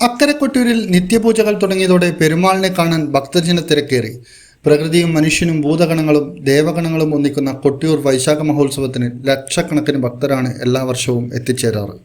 അക്കരെ കൊട്ടിയൂരിൽ നിത്യപൂജകൾ തുടങ്ങിയതോടെ പെരുമാളിനെ കാണാൻ ഭക്തജന തിരക്കേറി. പ്രകൃതിയും മനുഷ്യനും ഭൂതഗണങ്ങളും ദേവഗണങ്ങളും ഒന്നിക്കുന്ന കൊട്ടിയൂർ വൈശാഖ മഹോത്സവത്തിന് ലക്ഷക്കണക്കിന് ഭക്തരാണ് എല്ലാ വർഷവും എത്തിച്ചേരാറ്.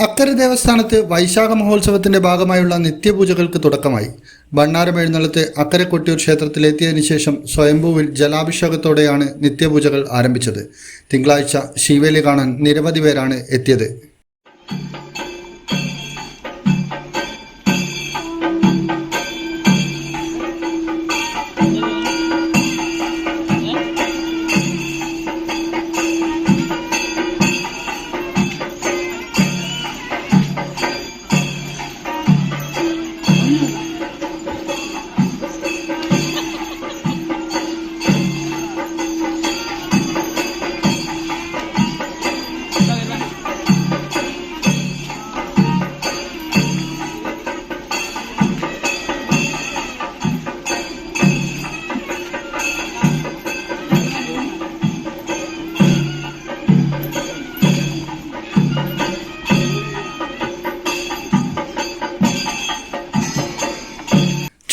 അക്കരെ ദേവസ്ഥാനത്ത് വൈശാഖ മഹോത്സവത്തിന്റെ ഭാഗമായുള്ള നിത്യപൂജകൾക്ക് തുടക്കമായി. ഭണ്ണാരം എഴുന്നള്ളത്ത് അക്കരെ കൊട്ടിയൂർ ക്ഷേത്രത്തിലെത്തിയതിനു ശേഷം സ്വയംഭൂവിൽ ജലാഭിഷേകത്തോടെയാണ് നിത്യപൂജകൾ ആരംഭിച്ചത്. തിങ്കളാഴ്ച ശീവേലി കാണാൻ നിരവധി പേരാണ് എത്തിയത്.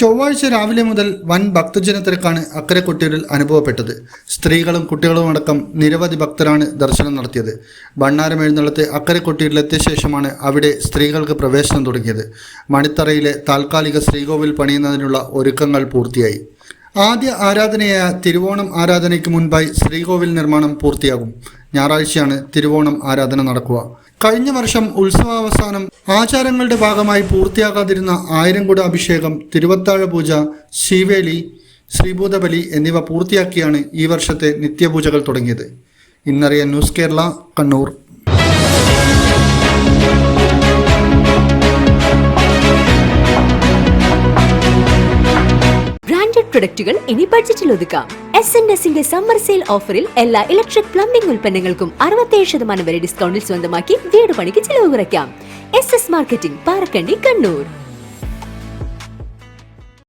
ചൊവ്വാഴ്ച രാവിലെ മുതൽ വൻ ഭക്തജന തിരക്കാണ് അക്കരെ കൊട്ടിയൂരിൽ അനുഭവപ്പെട്ടത്. സ്ത്രീകളും കുട്ടികളും അടക്കം നിരവധി ഭക്തരാണ് ദർശനം നടത്തിയത്. ഭണ്ണാരം എഴുന്നള്ളത്ത് അക്കരെ കൊട്ടിയൂരിലെത്തിയ ശേഷമാണ് അവിടെ സ്ത്രീകൾക്ക് പ്രവേശനം തുടങ്ങിയത്. മണിത്തറയിലെ താൽക്കാലിക ശ്രീകോവിൽ പണിയുന്നതിനുള്ള ഒരുക്കങ്ങൾ പൂർത്തിയായി. ആദ്യ ആരാധനയായ തിരുവോണം ആരാധനയ്ക്ക് മുൻപായി ശ്രീകോവിൽ നിർമ്മാണം പൂർത്തിയാകും. ഞായറാഴ്ചയാണ് തിരുവോണം ആരാധന നടക്കുക. കഴിഞ്ഞ വർഷം ഉത്സവാവസാനം ആചാരങ്ങളുടെ ഭാഗമായി പൂർത്തിയാകാതിരുന്ന 1000 കുട അഭിഷേകം, തിരുവത്താഴ പൂജ, ശീവേലി, ശ്രീഭൂതബലി എന്നിവ പൂർത്തിയാക്കിയാണ് ഈ വർഷത്തെ നിത്യപൂജകൾ തുടങ്ങിയത്. ഇന്നറിയാൻ ന്യൂസ് കേരള, കണ്ണൂർ. പ്രൊഡക്റ്റുകൾ ഇനി ബഡ്ജറ്റിൽ ഒതുക്കാം. SNS-ന്റെ സമ്മർ സെയിൽ ഓഫറിൽ എല്ലാ ഇലക്ട്രിക് പ്ലംബിംഗ് ഉൽപ്പന്നങ്ങൾക്കും 67% വരെ ഡിസ്കൗണ്ടിൽ സ്വന്തമാക്കി വീട് പണിക്ക് ചിലവ് കുറയ്ക്കാം. SS marketing, Parakkandi, Kannur.